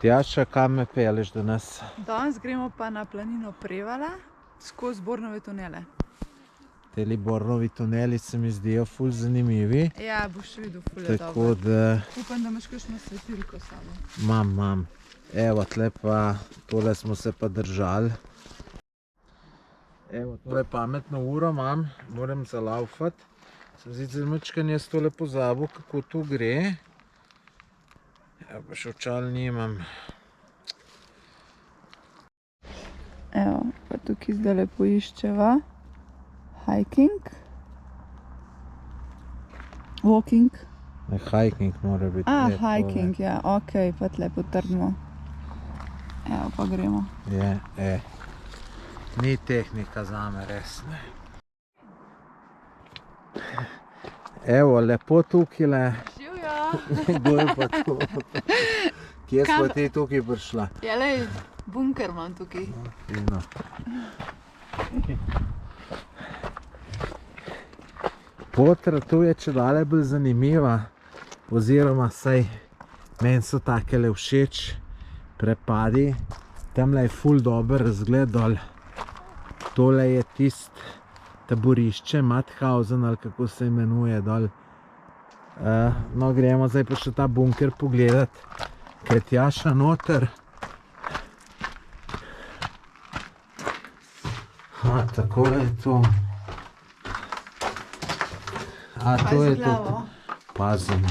Tjaša, kam me peleš danes? Danes gremo pa na planino Prevala skozi Bornove tunele. Teli Bornovi tuneli se mi zdijo ful zanimivi. Ja, boš videl, ful je Tako dobro. da Upam, da imaš kakšno svetilko s sabo. imam. Evo, tle pa, tole smo se pa držali. Evo, tole pametno uro imam, moram zalaufati. Sem sicer majčkeno jaz tole pozabil, kako to gre. Ja, pa še očal nimam. Evo, pa tukaj zdaj poiščeva. Hiking. Walking. Ne, hiking mora biti. Hiking, ja, okej, pa tle potrdimo. Evo, pa gremo. Je. Ni tehnika zame, res ne. Evo, lepo tukajle. Živjo! Kdo je pa tu? Kje smo ti tukaj prišla? Ja, lej, bunker imam tukaj. Fino. Pot tu je čedalje bolj zanimiva, oziroma saj meni so takele všeč prepadi. Tamle je ful dober razgled dol. Tole je tist taborišče, Mauthausen ali kako se imenuje dol. No, gremo zdaj pa še ta bunker pogledat, ker je Tjaša noter. Tako je to. To je to. Pazim.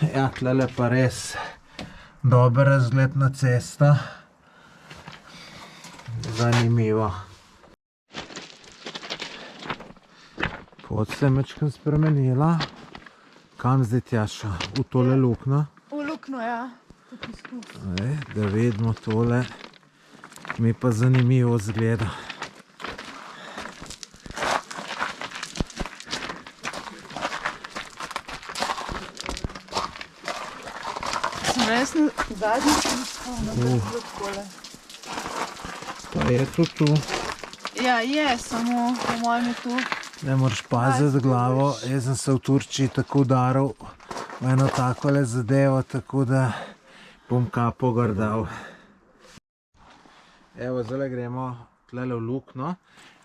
Ja, tlele pa res dober razgled na cesta. Zanimivo. Pot se je majčkeno spremenila. Kam zdaj, Tjaša? V tole luknjo? V luknjo, ja. Tukaj skozi. Da vidimo tole. Mi pa zanimivo izgleda. Sem res na zadnji takole. Pa je to tu. Ja, je, samo po mojem je tu. Ne moraš paziti glavo. Jaz sem se v Turčiji tako udaril v eno takole zadevo, tako da bom kapo gor dal. Evo, zdaj gremo tlele v luknjo.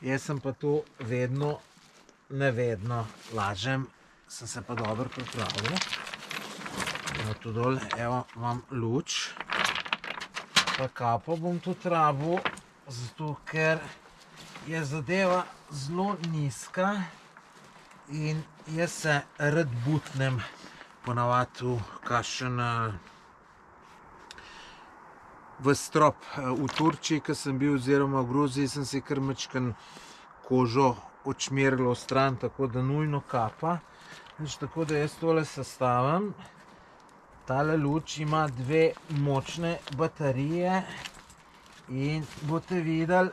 Jaz sem pa tu vedno, nevedno lažem. Sem se pa dobro pripravil. Evo tu dol, evo, imam luč. Pa kapo bom tudi rabil, zato ker je zadeva zelo nizka in jaz se rad butnem ponavadi v kakšen v strop. V Turčiji, ko sem bil, oziroma v Gruziji, sem si kar majčkeno kožo odšmirilo stran, tako da nujno kapa. Tako da jaz tole sestavim. Tale luč ima dve močne baterije in boste videli,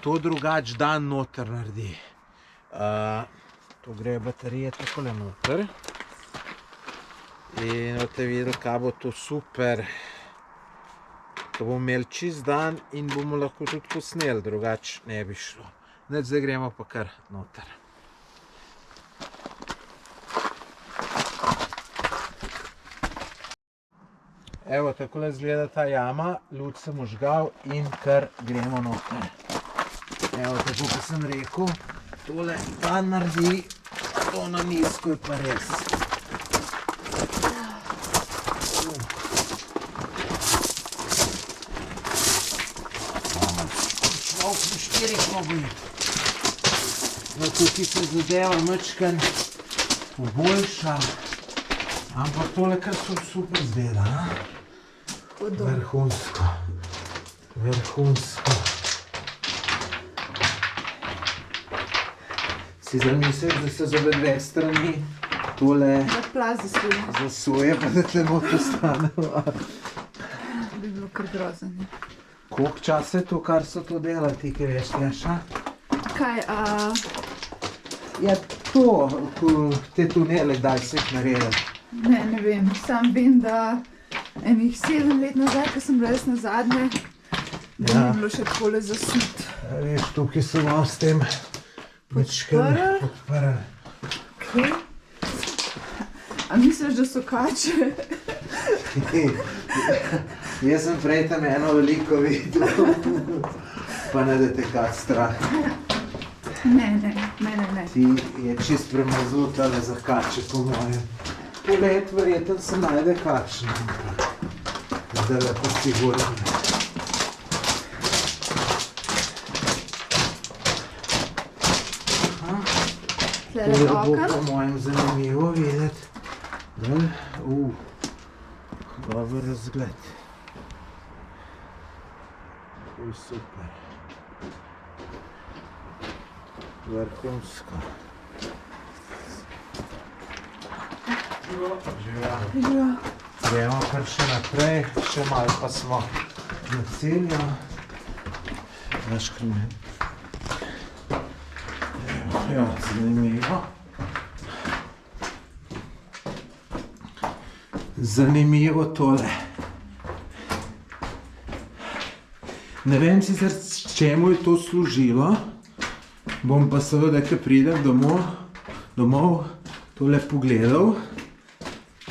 to drugač dan noter naredi. To gre baterije takole noter. In boste videli, kaj bo to super. To bomo imeli čist dan in bomo lahko tudi posneli, drugač ne bi šlo. Zdaj gremo pa kar noter. Evo, takole izgleda ta jama, luč sem vžgal in kar gremo noter. Evo, tako kot sem rekel, tole ta naredi, to na nizko je pa res. Človek v štirih mogo iti. No, tukaj se zadeva majčkeno poboljša, ampak tole kar super izgleda. Vrhunsko. Vrhunsko. Si zamisliš, da se z obe dve strani tole zasuje, pa da tle noter stane. To bi bilo kar grozno. Koliko časa je to, kar so to delali, ti kaj veš, Tjaša? Kaj, Ja, to, te tunele, kdaj so jih naredili. Ne vem, sam vem, da enih 7 let nazaj, ko sem bila res na zadnje, da ni bilo še takole zasut. Veš, tukaj so malo s tem podprli. Kaj? A misliš, da so kače? Jaz sem prej tam eno veliko videl, pa ne da te kak strah. Ne. Ti je čist premazul tale za kače po mojem. Pogled, verjetno se najde kakšen. Zdaj lepo sigurno. Tlele To bo oken. po mojem zanimivo videti. Dober razgled. Super. Vrhunsko. Živijo. Gremo kar še naprej, še malo pa smo na cilju. Naš kremen. Ja, zanimivo. Zanimivo tole. Ne vem sicer, s čemu je to služilo. Bom pa seveda, ko pridem domov tole pogledal,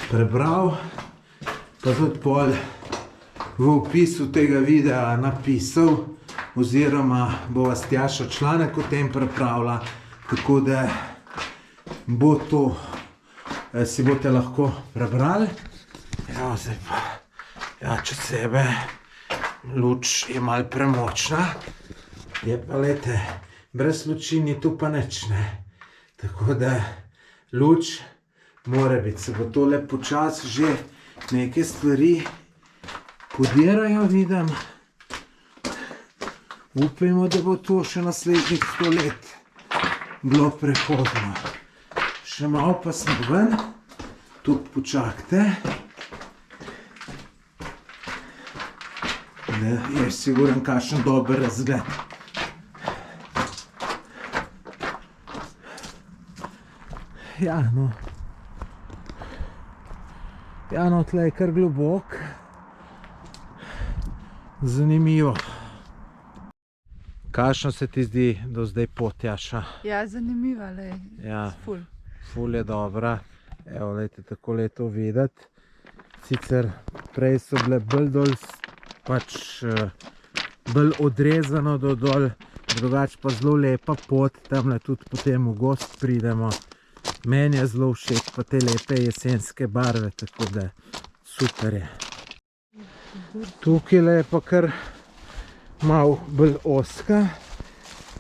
prebral, pa tudi pol v opisu tega videa napisal, oziroma bo vas Tjaša članek o tem pripravila, tako da bo to, si boste lahko prebrali. Ja, zdaj pa, ja, čez sebe, luč je malo premočna, je pa, lejte, brez luči ni tu pa nič, ne. Tako da luč mora biti, se bo tole počasi že neke stvari podirajo, vidim. Upajmo, da bo to še naslednjih 100 let bilo prehodno. Še malo pa smo ven, tu počakajte. Da je siguren kakšen dober razgled. Ja, no. Ja, no, tle je kar globok. Zanimivo. Kakšno se ti zdi do zdaj pot, Tjaša? Ja, zanimiva, lej. Ja. Ful. Ful je dobra. Evo, lejte, tako je to videti. Sicer prej so bile bolj dol, pač bolj odrezano do dol, drugače pa zelo lepa pot, tamle tudi potem v gost pridemo. Meni je zelo všeč pa te lepe jesenske barve, tako da super je. Tukaj je pa kar malo bolj ozka,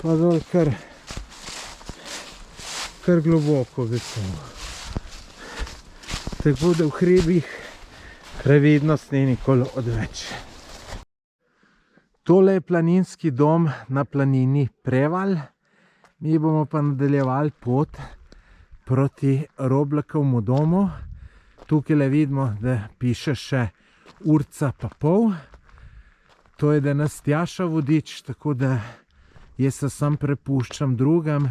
pa dol kar globoko gotovo. Tako da v hribih previdnost ni nikoli odveč. Tole je planinski dom na planini Prevalj. Mi bomo pa nadaljevali pot proti Roblakovemu domu. Tukaj le vidimo, da piše še urca pa pol. To je, da nas Tjaša vodič, tako da jaz se sam prepuščam drugem.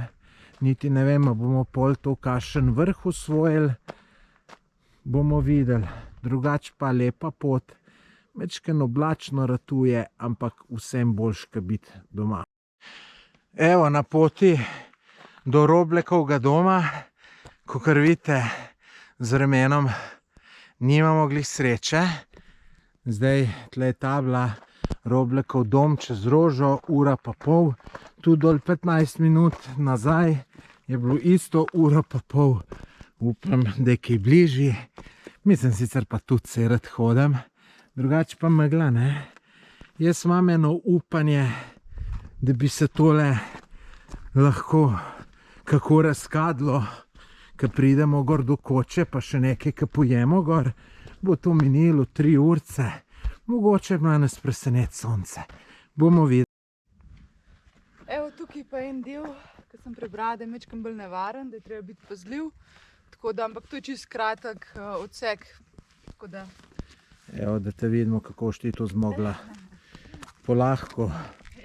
Niti ne vem, bomo pol to kakšen vrh osvojili. Bomo videli. Drugače pa lepa pot. Majčkeno oblačno ratuje, ampak vsem boljše, kot biti doma. Evo, na poti do Roblakovega doma, kakor vidite, z vremenom nimamo glih sreče. Zdaj tle je tabla Roblakov dom čez Rožo, ura pa pol. Tu dol 15 minut nazaj je bilo isto ura pa pol. Upam, da je kaj bližji. Mislim sicer pa tudi se rad hodim. Drugače pa megla, ne. Jaz imam eno upanje, da bi se tole lahko kako razkadlo, ko pridemo gor do Koče, pa še nekaj, ko pojemo gor. Bo to minilo 3 urce. Mogoče ima nas preseneti sonce. Bomo videli. Evo, tukaj pa en del, ki sem prebrala, da je majčkeno bolj nevaren, da je treba biti pazljiv. Tako da, ampak to je čisto kratek odsek. Tako da... Evo, da te vidimo, kako boš ti to zmogla. Polahko.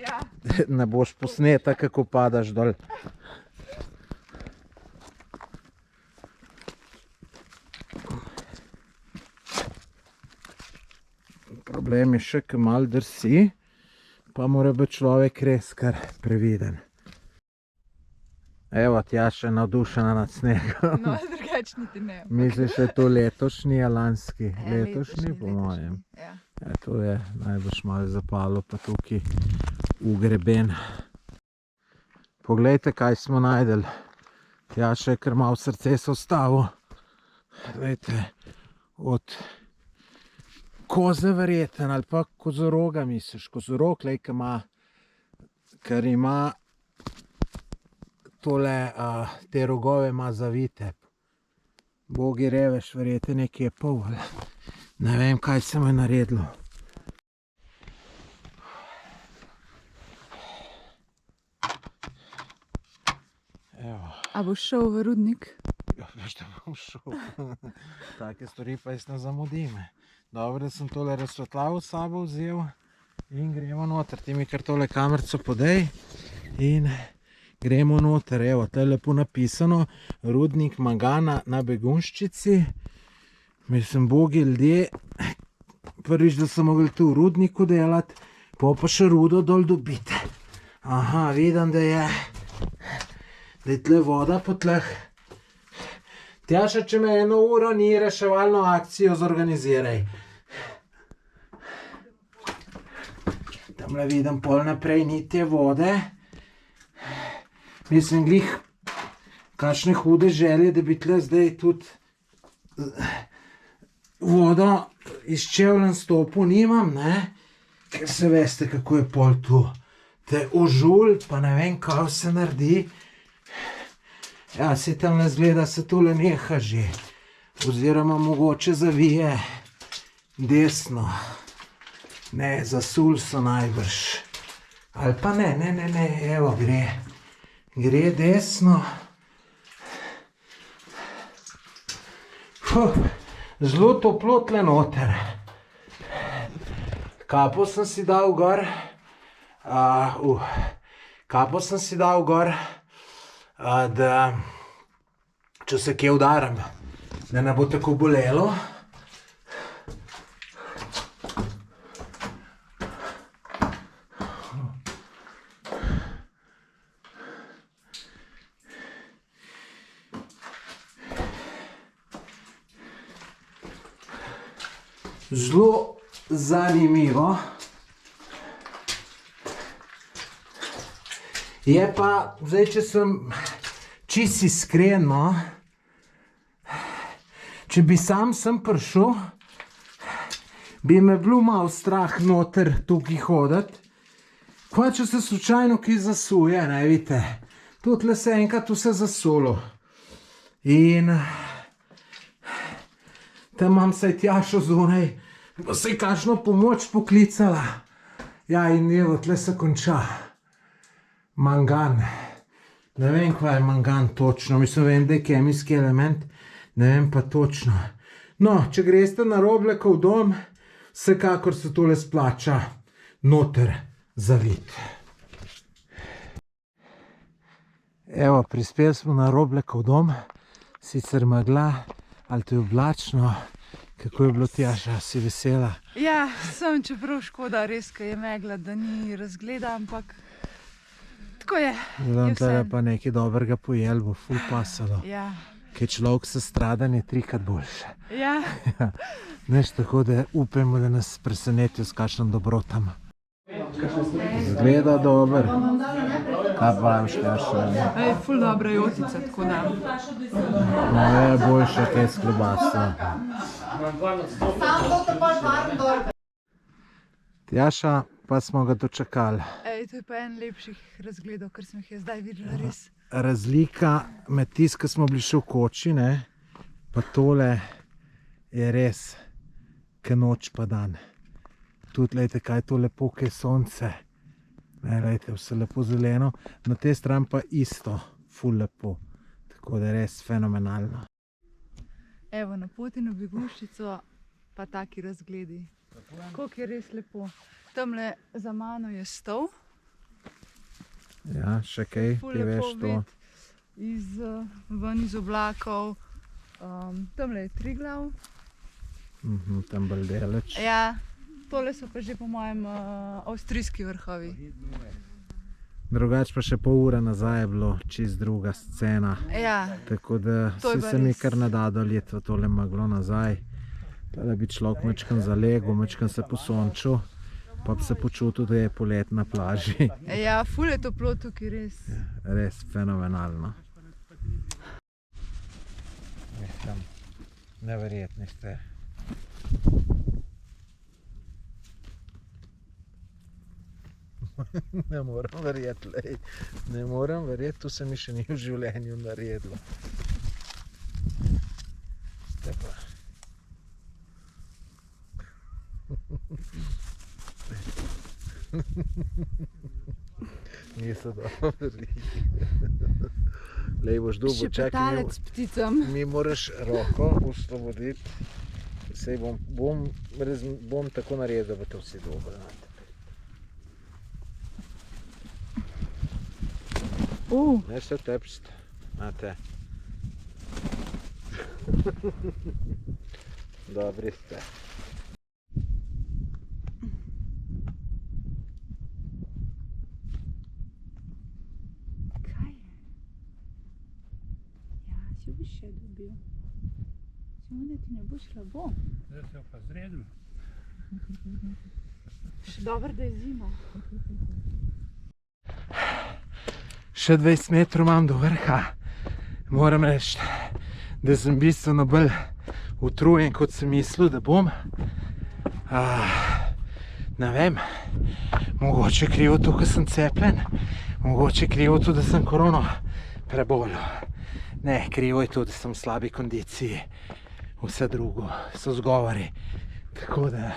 Ja. Ne boš posneta, kako padaš dol. Problem je še, ko malo drsi, pa mora biti človek res kar previden. Evo, Tjaša je navdušena nad snegom. No, drugače več niti ne. Misliš, da je to letošnji ali lanski? Letošnji, po letošnji, mojem. ja. Ja, to je najbrž malo zapalo, pa tukaj ugreben. Poglejte, kaj smo najdeli. Tjaša je kar malo srce se ustavil. Glejte, od koze verjeten ali pa kozoroga misliš. Kozorog, glej, ker ima tole, te rogove ima zavite. Bogi reveš, verjete, nekaj je pol. Ne vem, kaj se mu je naredilo. Evo. A boš šel v rudnik? Ja, veš, da bom šel. Take stvari pa jaz ne zamudim. Dobro, da sem tole razsvetljavo s sabo vzel in gremo noter. Ti mi kar tole kamerco podej in gremo noter. Evo, tle je lepo napisano, rudnik mangana na Begunjščici. Mislim, bogi ljudje, prvič, da so mogli tu v rudniku delati, pa še rudo dol dobiti. Aha, vidim, da je tle voda po tleh. Tjaša, če me 1 uro ni, reševalno akcijo zorganiziraj. Tamle vidim pol naprej ni te vode. Mislim, glih kakšne hude želje, da bi tle zdaj tudi vodo iz čevljen stopil nimam, ne? Ker se veste, kako je pol tu. Te ožulj, pa ne vem, kaj se naredi. Ja, se tam ne zgleda, se tole neha že. Oziroma mogoče zavije desno. Ne, zasul so najbrž. Ali pa ne, evo gre. Gre desno. Zelo toplo tle noter. Kapo sem si dal gor. Kapo sem si dal gor, da če se kje udaram, da ne bo tako bolelo. Zelo zanimivo. Je pa, zdaj, če sem čisto iskren, no, če bi sam sem prišel, bi me bilo malo strah noter tukaj hoditi. Pa če se slučajno kaj zasuje, ne vidite, tutle se enkrat vse zasulo. In tam imam se Tjašo zunaj, pa se je kakšno pomoč poklicala. Ja, in evo, tle se konča. Mangan. Ne vem, kaj je mangan točno. Mislim, vem, da je kemijski element. Ne vem pa točno. No, če greste na Roblekov dom, vsekakor se tole splača noter zaviti. Evo, prispeli smo na Roblekov dom. Sicer megla, ali to je oblačno. Kako je bilo, Tjaša? Si vesela? Ja, sem, čeprav škoda res, ko je megla, da ni razgleda, ampak tako je. Zdaj tle pa nekaj dobrega pojel, bo ful pasalo. Ja. Kaj človek se stradan je 3-krat boljše. Ja. Neš, tako da upajmo, da nas presenetijo s kakšnim dobrotam. Zgleda dober. Kaj praviš, Tjaša? Ej, ful dobra jotica, tako da. No, je boljše kaj s klobaso. Tjaša, pa smo ga dočakali. Ej, to je pa en lepših razgledov, kar sem jih je zdaj videla, res. Razlika med tist, ko smo bili še v koči, ne, pa tole je res, ke noč pa dan. Tudi, lejte, kaj je to lepo, kaj je sonce. Ne, lejte, vse lepo zeleno. Na tej stran pa isto, ful lepo. Tako da je res fenomenalno. Evo, na poti na Begunjščico pa taki razgledi. Koliko je res lepo. Tamle za mano je stol. Ja, še kaj, ti veš to. Ven iz oblakov. Tamle je Triglav. Tam bolj daleč. Ja, tole so pa že po mojem avstrijski vrhovi. Drugače pa še pol ure nazaj je bilo čist druga scena. Ja, Tako da To je vsi pa se mi res. kar ne da doljeti v tole meglo nazaj. Da bi človek mečkan zalegel, mečkan se posončil, pa bi se počutil, da je polet na plaži. ja, ful je toplo tukaj res. Res fenomenalno. Mislim, neverjetni ste. Ne morem verjeti, lej. Ne morem verjeti, to se mi še ni v življenju naredilo. Ste pa. Niso dobri. Lej, boš dobil, čakaj, Šepetalec pticam. mi moraš roko osvoboditi. Sej bom tako naredil, da bo to vsi dobro. Ne se tepst, znate. Dobri ste. Kaj je? Ja, si boš še dobil. Samo da ti ne bo slabo. Zdaj se pa zredil. Še dobro, da je zima. Še 20 metrov imam do vrha. Moram reči, da sem bistveno bolj utrujen, kot sem mislil, da bom. Ne vem, mogoče krivo to, ker sem cepljen, mogoče krivo to, da sem korono prebolel. Ne, krivo je to, da sem v slabi kondiciji. Vse drugo so zgovori. Tako da,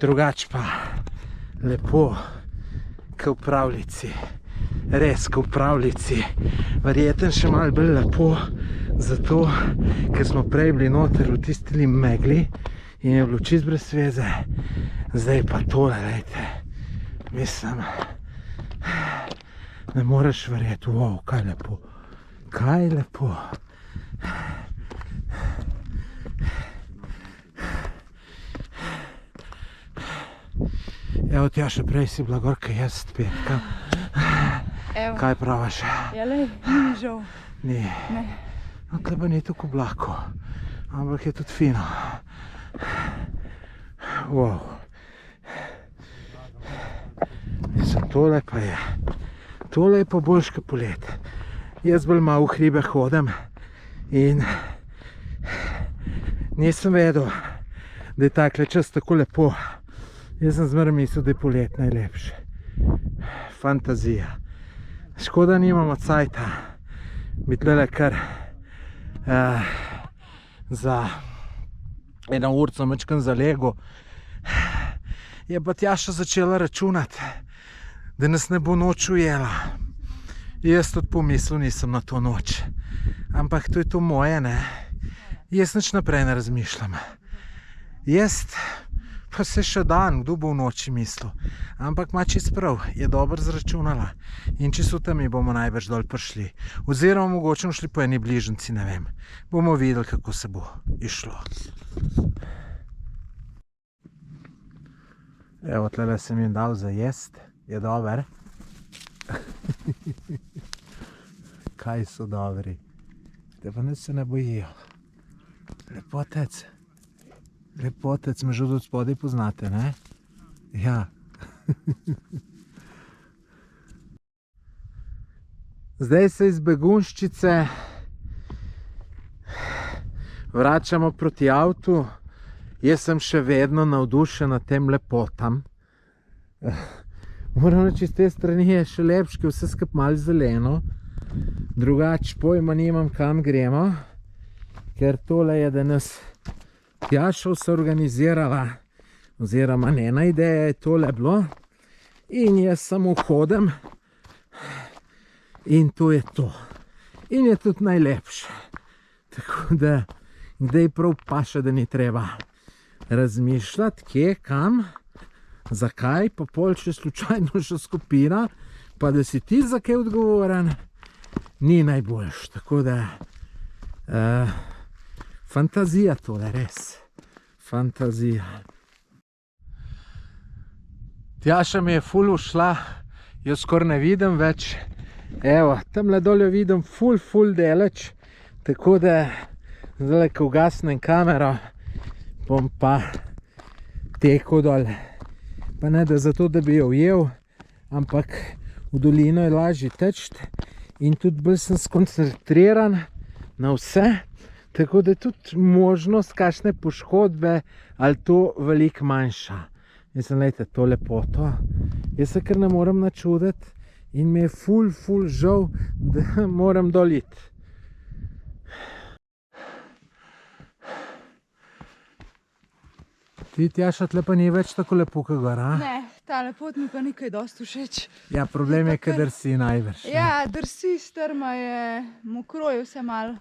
drugače pa lepo, kot v pravljici. Res, kot v pravljici. Verjetno še malo bolj lepo, zato, ker smo prej bili noter v tisti megli in je bilo čist brez veze. Zdaj pa tole, lejte. Mislim, ne moreš verjeti, wow, kaj lepo. Kaj lepo. Evo, tja še prej si bila gor, kaj jaz petka. Evo. Kaj praviš? Ja, lej, ni žal. Ni. Ne. No, tle pa ni tako oblako, ampak je tudi fino. Wow. Mislim, tole pa je. Tole je pa boljš kot polet. Jaz bolj malo v hribe hodim in nisem vedel, da je takle čas tako lepo. Jaz sem zmeraj mislil, da je polet najlepše. Fantazija. Škoda nimamo cajta. Bi tlele kar za eno urco mečkan zalegel. Je pa Tjaša začela računati, da nas ne bo noč ujela. Jaz tudi pomislil nisem na to noč. Ampak to je to moje, ne. Jaz nič naprej ne razmišljam. Jaz pa se še dan, kdo bo v noči mislil. Ampak ima čist prav, je dobro zračunala. In čisto tam bomo najbrž dol prišli. Oziroma mogoče bomo šli po eni bližnjici, ne vem. Bomo videli, kako se bo išlo. Evo, tlele sem jim dal za jest. Je dober. Kaj so dobri. Te pa nič se ne bojijo. Lepotec. Lepotec, me že od spodaj poznate, ne? Ja. Zdaj se iz Begunjščice vračamo proti avtu. Jaz sem še vedno navdušen nad tem lepotam. Moram reči, iz te strani je še lepše, ker vse skupaj malo zeleno. Drugače pojma nimam, kam gremo, ker tole je danes Tjaša se organizirala, oziroma njena ideja je tole bilo in jaz samo hodim in to je to. In je tudi najlepše. Tako da, kdaj prav paše, da ni treba razmišljati, kje, kam, zakaj, pa pol še slučajno še skupina, pa da si ti za kaj odgovoren, ni najboljš. Tako da, fantazija tole, res. Fantazija. Tjaša mi je ful ušla jo skoraj ne vidim več. Evo, tamle dol jo vidim ful daleč, tako da zdaj, ko ugasnem kamero, bom pa tekel dol. Pa ne da zato, da bi jo ujel, ampak v dolino je lažje teči in tudi bolj sem skoncentriran na vse, tako da je tudi možnost kakšne poškodbe ali to veliko manjša. Mislim, lejte, to lepoto. Jaz se kar ne morem načuditi in mi je ful žal, da moram dol iti. Ti, Tjaša, tle pa ni več tako lepo, kot gor, a? Ne, ta lepot mi pa nekaj dosti všeč. Ja, problem je, kad drsi največ. Ja, drsi, strma je, mokro je vse malo,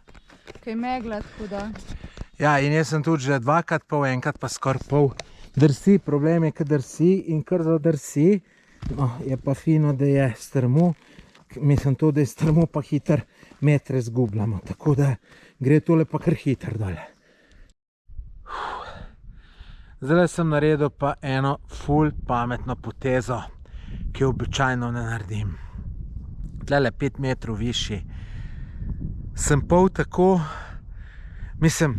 kaj megla, tako da. Ja, in jaz sem tudi že dvakrat pol, enkrat pa skoraj pol drsi. Problem je, kad drsi in kar zadrsi. No, je pa fino, da je strmo. Mislim to, da je strmo, pa hitro metre zgubljamo. Tako da gre tole pa kar hitro dol. Zdaj sem naredil pa eno ful pametno potezo, ki jo običajno ne naredim. Tlele 5 metrov višji. Sem pol tako, mislim,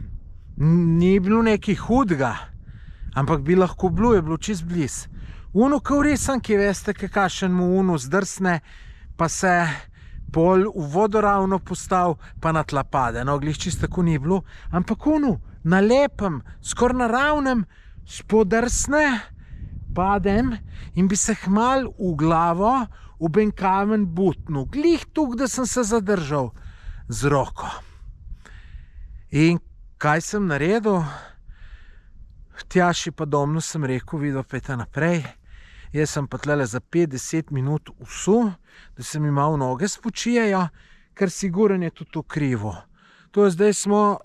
ni bilo nekaj hudega, ampak bi lahko bilo, je bilo čist bliz. Uno, ko v resanki, veste, kakšen mu uno zdrsne, pa se pol v vodoravno postav, pa na tla pade. No, glih čist tako ni bilo, ampak uno, na lepem, skoraj na ravnem, spodrsne, padem in bi se hmal v glavo v ben kamen butnil. Glih tuk, da sem se zadržal z roko. In kaj sem naredil? Tjaši pa domno sem rekel, videl, pejte naprej. Jaz sem pa tlele za 5-10 minut vsul, da se mi malo noge spočijejo, ker siguren je tudi to krivo. To je zdaj smo,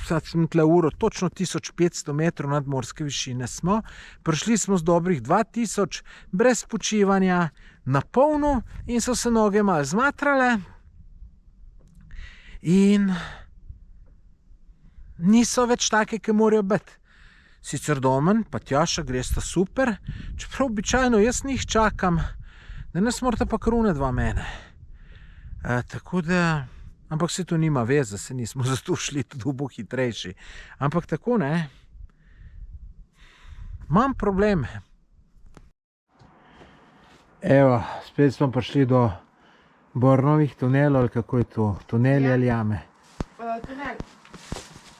sad sem tle uro, točno 1500 metrov nadmorske višine smo. Prišli smo z dobrih 2000, brez počivanja, na polno in so se noge malo zmatrale. In niso več take, ki morajo biti. Sicer Domen pa Tjaša gresta super, čeprav običajno jaz njih čakam, danes morata pa krune dva mene. Tako da, ampak se to nima veze, se nismo zato šli, tudi bo hitrejši. Ampak tako ne, imam probleme. Evo, spet smo prišli do Bornovih tunelov, ali kako je to, tuneli ali jame? Tunel.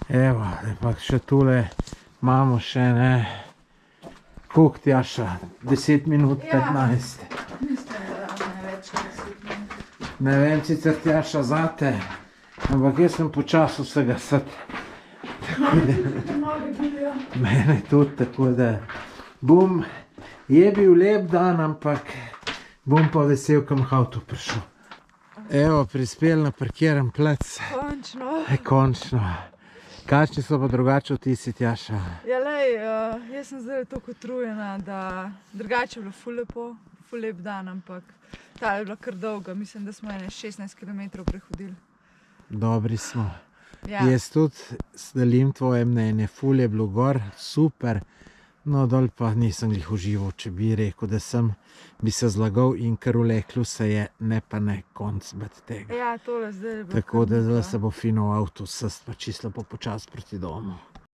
Evo, pa še tule imamo še, ne, koliko, Tjaša, 10 minut, 15. Mislim, da ne več 10 minut. Ne vem, sicer, Tjaša, zate, ampak jaz sem počas vsega sad. Noge bilijo. Mene tudi, tako da bom, je bil lep dan, ampak bom pa vesel, kam avto prišel. Evo, prispel na parkiran plac. Končno. Končno. Kakšni so pa drugače vtisi, Tjaša? Ja, lej, jaz sem zdaj toliko utrujena, da drugače je bilo ful lepo, ful lep dan, ampak ta je bila kar dolga. Mislim, da smo 16 km prehodili. Dobri smo. Ja. Jaz tudi delim tvoje mnenje, ful je bilo gor, super, no dol pa nisem glih užival, če bi rekel, da sem, bi se zlagal in kar vleklo se je, ne pa ne konc med tega. Ja, tole zdaj je bilo. Tako da zdaj se bo fino v avto sest, pa čisto počas proti domu.